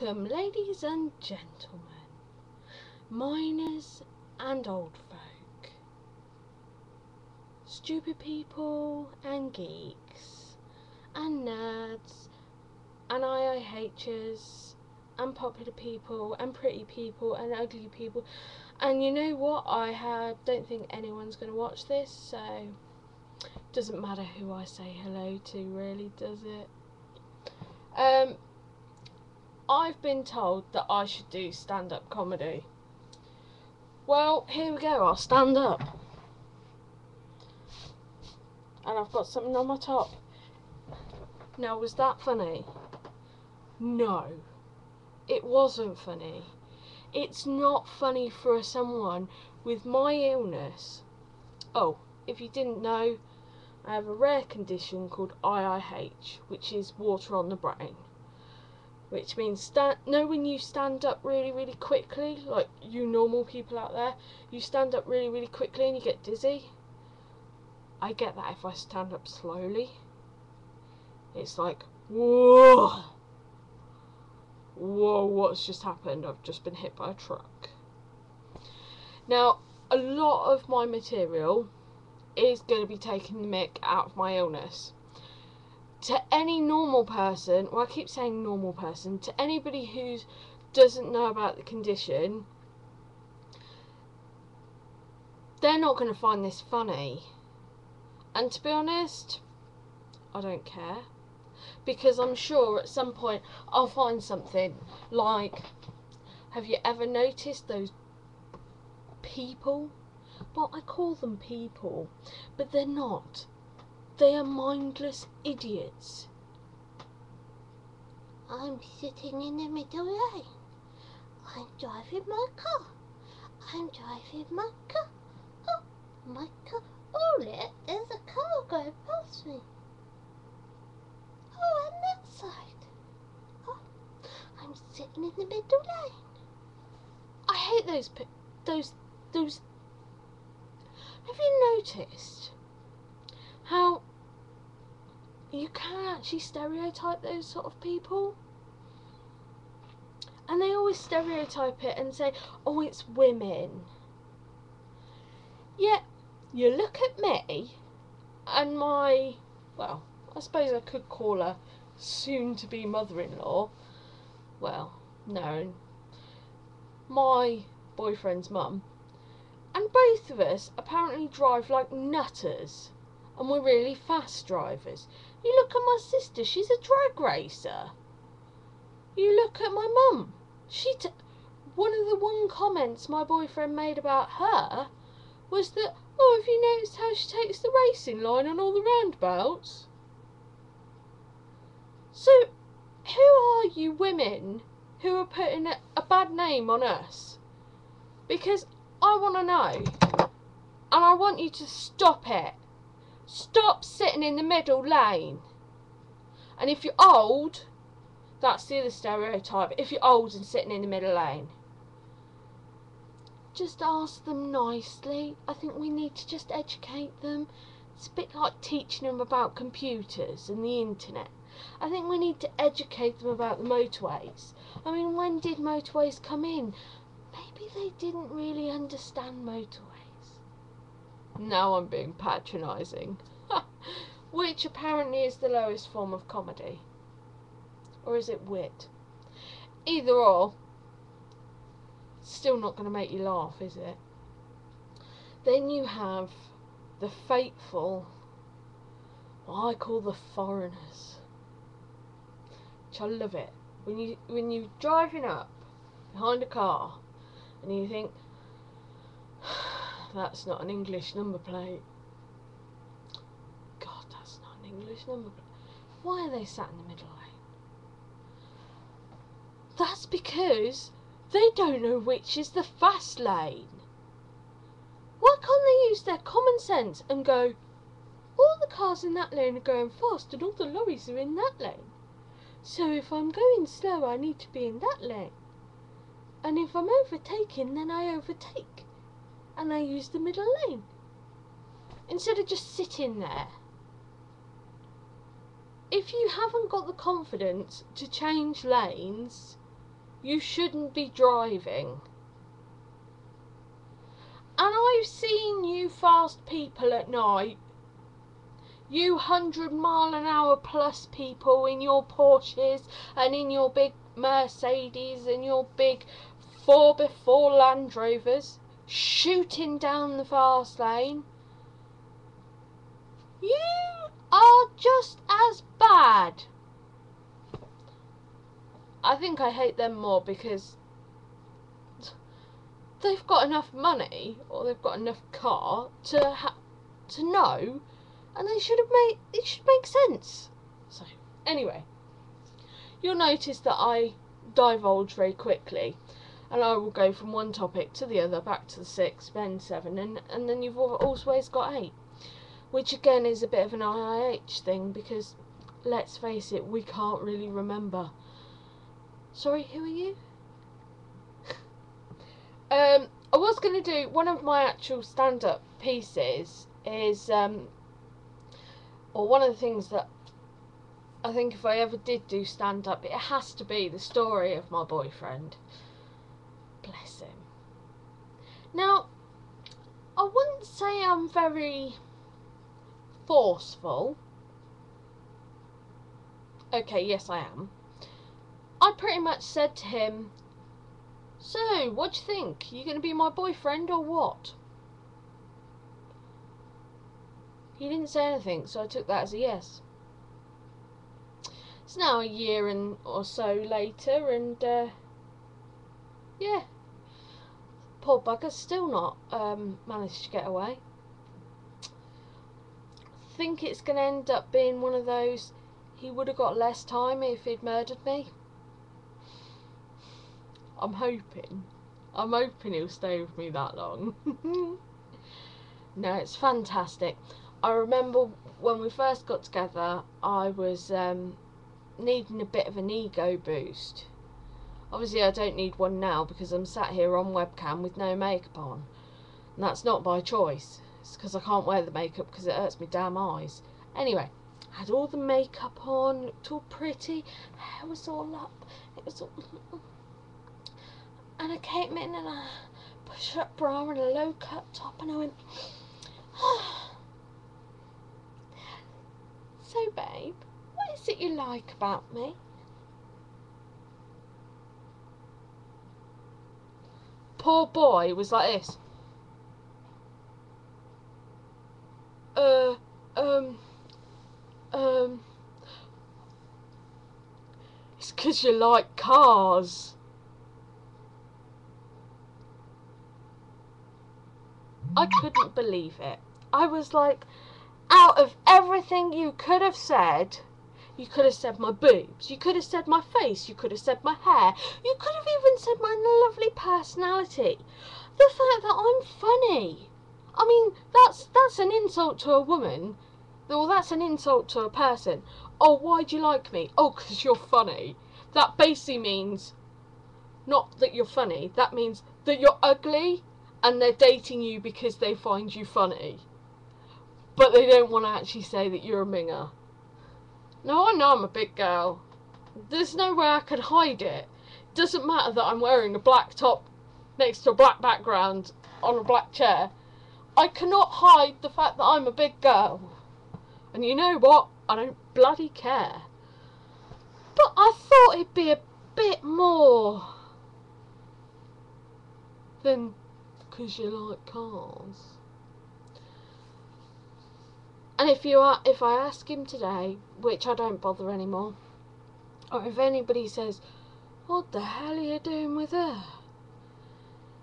Welcome, ladies and gentlemen, miners and old folk, stupid people and geeks, and nerds, and IIHers, and popular people, and pretty people, and ugly people. And you know what? don't think anyone's going to watch this, so it doesn't matter who I say hello to, really, does it? I've been told that I should do stand-up comedy. Well, here we go, I'll stand up. And I've got something on my top. Now, was that funny? No, it wasn't funny. It's not funny for someone with my illness. Oh, if you didn't know, I have a rare condition called IIH, which is water on the brain. Which means, when you stand up really, really quickly, like you normal people out there, you stand up really, really quickly and you get dizzy. I get that if I stand up slowly. It's like, whoa! Whoa, what's just happened? I've just been hit by a truck. Now, a lot of my material is going to be taking the mick out of my illness. To any normal person, well, I keep saying normal person, to anybody who doesn't know about the condition, they're not going to find this funny. And to be honest, I don't care. Because I'm sure at some point I'll find something like, have you ever noticed those people? Well, I call them people, but they're not. They are mindless idiots. I'm sitting in the middle lane. I'm driving my car. I'm driving my car. Oh, my car. Oh, look, there's a car going past me. Oh, and that side. Oh, I'm sitting in the middle lane. I hate those. Have you noticed how you can actually stereotype those sort of people? And they always stereotype it and say, oh, it's women. Yet, you look at me and my, well, I suppose I could call her soon-to-be mother-in-law. Well, no, my boyfriend's mum. And both of us apparently drive like nutters. And we're really fast drivers. You look at my sister, she's a drag racer. You look at my mum. One comments my boyfriend made about her was that, oh, have you noticed how she takes the racing line on all the roundabouts? So, who are you women who are putting a bad name on us? Because I want to know, and I want you to stop it. Stop sitting in the middle lane. And if you're old, that's the other stereotype. If you're old and sitting in the middle lane, just ask them nicely. I think we need to just educate them. It's a bit like teaching them about computers and the internet. I think we need to educate them about the motorways. I mean, when did motorways come in? Maybe they didn't really understand motorways. Now I'm being patronising. Which apparently is the lowest form of comedy. Or is it wit? Either or. Still not going to make you laugh, is it? Then you have the fateful, what I call the foreigners. Which I love it. When you're driving up behind a car and you think, that's not an English number plate. God, that's not an English number plate. Why are they sat in the middle lane? That's because they don't know which is the fast lane. Why can't they use their common sense and go, all the cars in that lane are going fast and all the lorries are in that lane. So if I'm going slow, I need to be in that lane. And if I'm overtaking, then I overtake. And I use the middle lane. Instead of just sitting there. If you haven't got the confidence to change lanes, You shouldn't be driving. And I've seen you fast people at night. You 100-mile-an-hour plus people in your Porsches and in your big Mercedes and your big 4x4 Land Rovers shooting down the fast lane. You are just as bad. I think I hate them more because they've got enough money or they've got enough car to know, and it should make sense. So anyway, you'll notice that I divulge very quickly, and I will go from one topic to the other, back to the 6, then 7, and then you've always got 8, which again is a bit of an IIH thing because let's face it, we can't really remember. Sorry, who are you? I was going to do one of my actual stand-up pieces is, or one of the things that I think if I ever did do stand-up, it has to be the story of my boyfriend. Bless him. Now, I wouldn't say I'm very forceful. Okay, yes I am. I pretty much said to him, so, what do you think? You going to be my boyfriend or what? He didn't say anything, so I took that as a yes. It's now a year or so later, and yeah, poor bugger's still not managed to get away. I think it's going to end up being one of those, he would have got less time if he'd murdered me. I'm hoping he'll stay with me that long. No, it's fantastic. I remember when we first got together, I was needing a bit of an ego boost. Obviously I don't need one now because I'm sat here on webcam with no makeup on. And that's not by choice. It's because I can't wear the makeup because it hurts my damn eyes. Anyway, I had all the makeup on, looked all pretty, hair was all up, it was all... And I came in and I pushed up bra and a low cut top and I went, so babe, what is it you like about me? Poor boy was like this. It's 'cause you like cars. I couldn't believe it. I was like, out of everything you could have said my boobs, you could have said my face, you could have said my hair, you could have even said my lovely personality. The fact that I'm funny. I mean, that's an insult to a woman. Well, that's an insult to a person. Oh, why do you like me? Oh, 'cause you're funny. That basically means not that you're funny. That means that you're ugly. And they're dating you because they find you funny. But they don't want to actually say that you're a minger. No, I know I'm a big girl. There's no way I can hide it. It doesn't matter that I'm wearing a black top next to a black background on a black chair. I cannot hide the fact that I'm a big girl. And you know what? I don't bloody care. But I thought it'd be a bit more than... 'cause you like cars. And if I ask him today, which I don't bother anymore, or if anybody says, what the hell are you doing with her?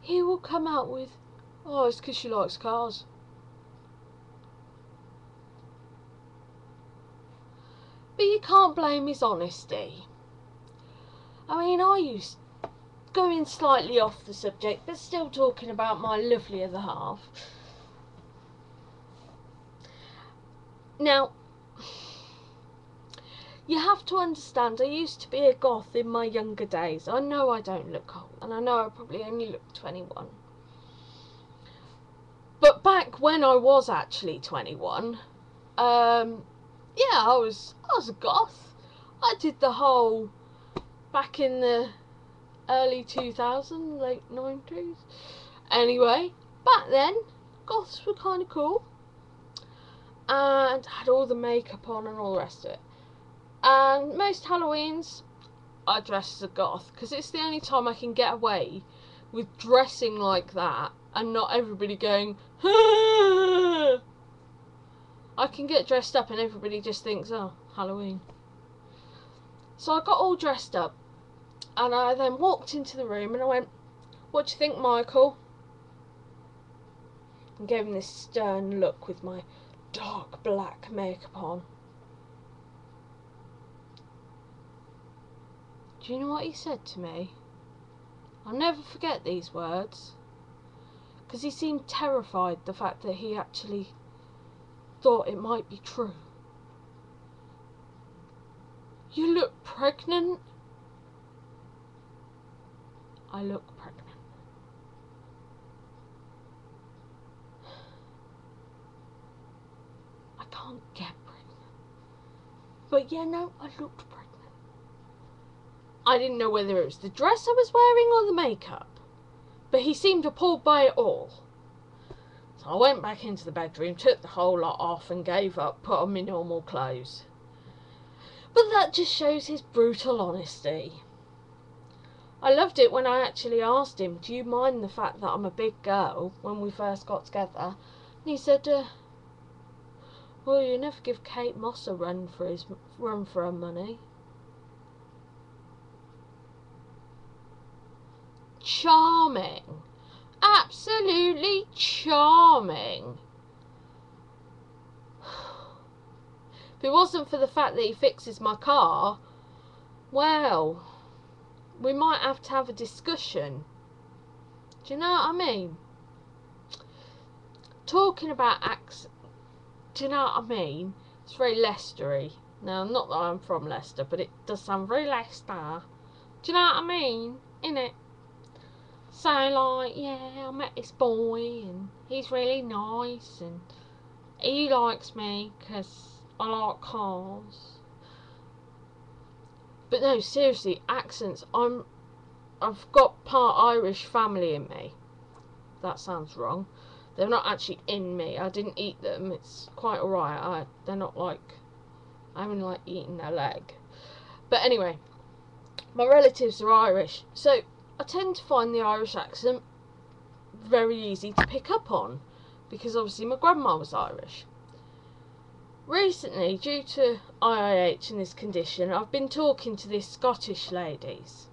He will come out with, oh, it's 'cause she likes cars. But you can't blame his honesty. I mean, I used going slightly off the subject, but still talking about my lovely other half. Now, you have to understand, I used to be a goth in my younger days. I know I don't look old, and I know I probably only look 21. But back when I was actually 21, yeah, I was a goth. I did the whole, back in the early 2000s, late 90s. Anyway, back then, goths were kind of cool. And had all the makeup on and all the rest of it. And most Halloweens, I dress as a goth, because it's the only time I can get away with dressing like that and not everybody going, ah! I can get dressed up and everybody just thinks, oh, Halloween. So I got all dressed up, and I then walked into the room and I went, what do you think, Michael? And gave him this stern look with my dark black makeup on. Do you know what he said to me? I'll never forget these words, because he seemed terrified the fact that he actually thought it might be true. You look pregnant. I look pregnant. I can't get pregnant. But yeah, no, I looked pregnant. I didn't know whether it was the dress I was wearing or the makeup, but he seemed appalled by it all. So I went back into the bedroom, took the whole lot off and gave up, put on my normal clothes. But that just shows his brutal honesty. I loved it when I actually asked him, do you mind the fact that I'm a big girl, when we first got together? And he said, well, you never give Kate Moss a run for her money. Charming. Absolutely charming. If it wasn't for the fact that he fixes my car, well, we might have to have a discussion. Do you know what I mean? Talking about accent, do you know what I mean? It's very Leicestery. Now, not that I'm from Leicester, but it does sound very Leicester. Do you know what I mean? Innit? So, like, yeah, I met this boy, and he's really nice, and he likes me, because I like cars. But no, seriously, accents, I've got part Irish family in me. That sounds wrong. They're not actually in me. I didn't eat them. It's quite alright. They're not like, I haven't like eaten their leg. But anyway, my relatives are Irish, so I tend to find the Irish accent very easy to pick up on, because obviously my grandma was Irish. Recently, due to IIH and this condition, I've been talking to these Scottish ladies.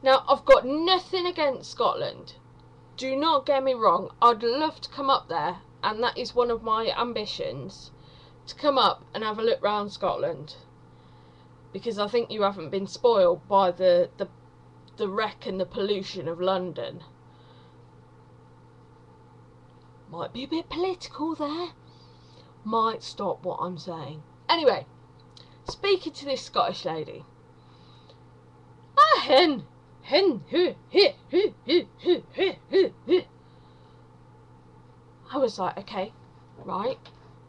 Now, I've got nothing against Scotland. Do not get me wrong, I'd love to come up there, and that is one of my ambitions, to come up and have a look round Scotland. Because I think you haven't been spoiled by the wreck and the pollution of London. Might be a bit political there. Might stop what I'm saying. Anyway, speaking to this Scottish lady. Hen. I was like, okay, right.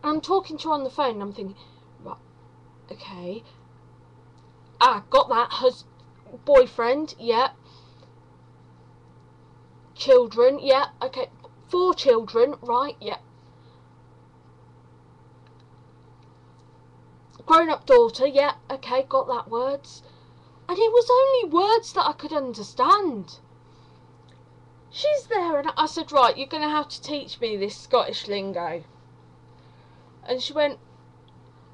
And I'm talking to her on the phone and I'm thinking, right, okay. Got that. Boyfriend, yeah. Children, yeah. Okay, 4 children, right, yeah. Grown-up daughter, yeah. Okay, got that words. And it was only words that I could understand. She's there, and I said, right, you're going to have to teach me this Scottish lingo. And she went,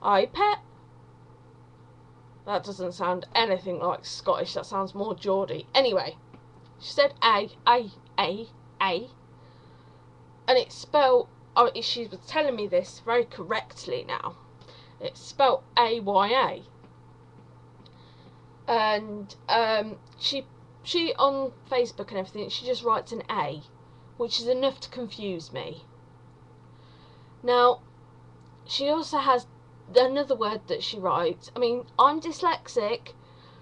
aye, pet. That doesn't sound anything like Scottish. That sounds more Geordie. Anyway, she said A. And it's spelled, she was telling me this very correctly now. It's spelled A-Y-A. And she on Facebook and everything, she just writes an A, which is enough to confuse me. Now, she also has another word that she writes. I mean, I'm dyslexic,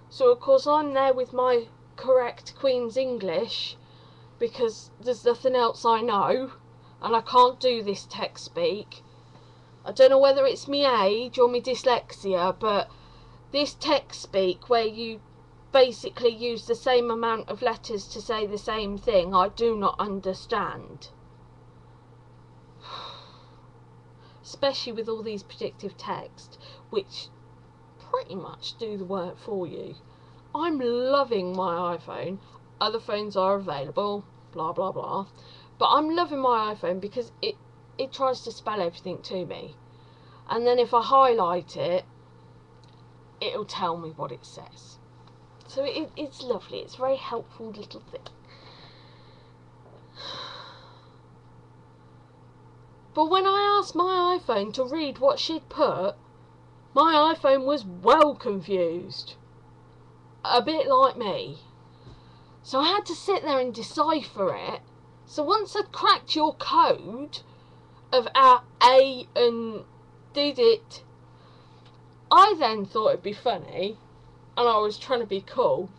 so of course I'm there with my correct Queen's English, because there's nothing else I know, and I can't do this text speak. I don't know whether it's me age or me dyslexia, but this text speak where you basically use the same amount of letters to say the same thing, I do not understand. Especially with all these predictive text, which pretty much do the work for you. I'm loving my iPhone. Other phones are available, blah blah blah, but I'm loving my iPhone because it tries to spell everything to me, and then if I highlight it, it'll tell me what it says. So it's lovely. It's a very helpful little thing. But when I asked my iPhone to read what she'd put, my iPhone was well confused. A bit like me. So I had to sit there and decipher it. So once I'd cracked your code of our A and did it, I then thought it'd be funny, and I was trying to be cool,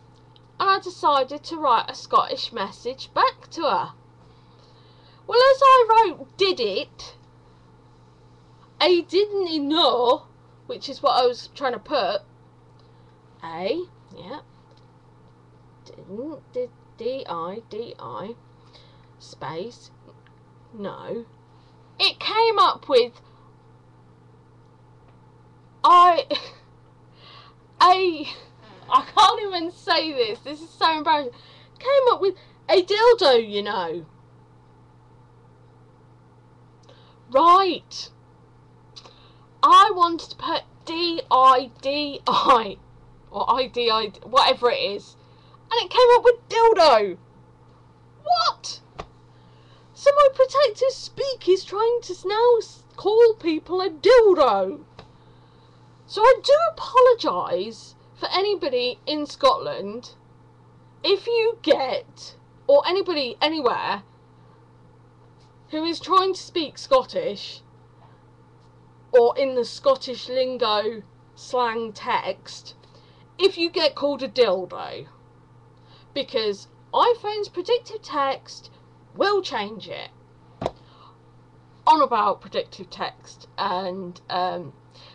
and I decided to write a Scottish message back to her. Well, as I wrote did it, I didn't know, which is what I was trying to put. A, yeah, didn't, did, D-I, space, no. It came up with I can't even say this. This is so embarrassing. Came up with a dildo, you know. Right. I wanted to put D-I-D-I or I-D-I, whatever it is, and it came up with dildo. What? So my protective speak is trying to now call people a dildo. So I do apologise for anybody in Scotland if you get, or anybody anywhere who is trying to speak Scottish or in the Scottish lingo slang text, if you get called a dildo, because iPhone's predictive text will change it. On about predictive text and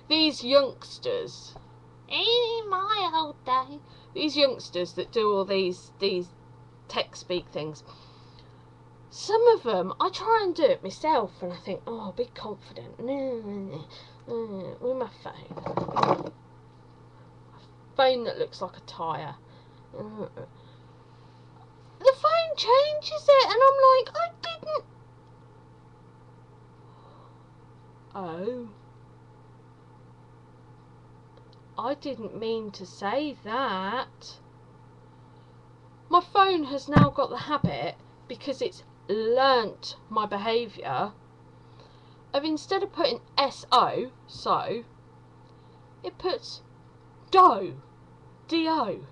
these youngsters, in my old day, these youngsters that do all these text speak things, some of them, I try and do it myself, and I think, oh, be confident, with my phone. A phone that looks like a tyre. The phone changes it, and I'm like, I didn't. Oh. I didn't mean to say that. My phone has now got the habit, because it's learnt my behaviour, of instead of putting S-O, so, it puts do, D-O.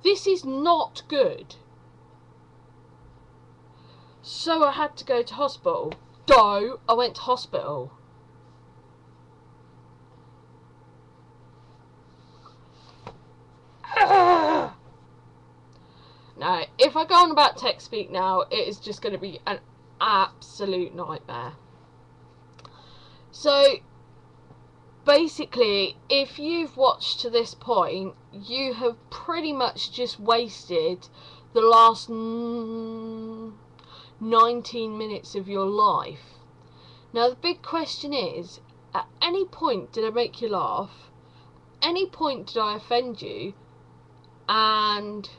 This is not good. So I had to go to hospital. I went to hospital. Now, if I go on about text speak now, it is just going to be an absolute nightmare. So, basically, if you've watched to this point, you have pretty much just wasted the last 19 minutes of your life. Now, the big question is, at any point did I make you laugh? Any point did I offend you? And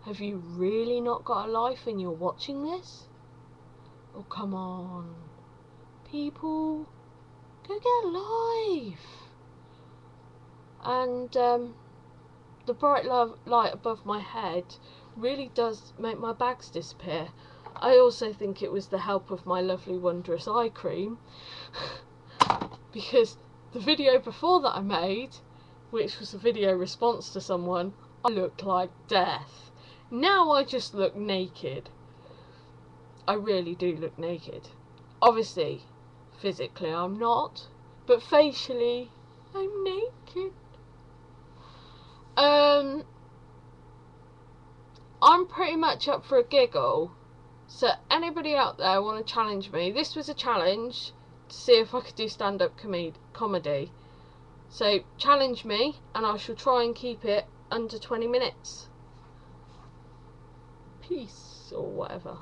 have you really not got a life and you're watching this? Oh, come on. People, go get a life. And the bright light above my head really does make my bags disappear. I also think it was the help of my lovely wondrous eye cream, because the video before that I made, which was a video response to someone, I looked like death. Now I just look naked. I really do look naked. Obviously, physically I'm not, but facially I'm naked. I'm pretty much up for a giggle. So anybody out there want to challenge me? This was a challenge to see if I could do stand-up comedy. So challenge me and I shall try and keep it under 20 minutes. Peace, or whatever.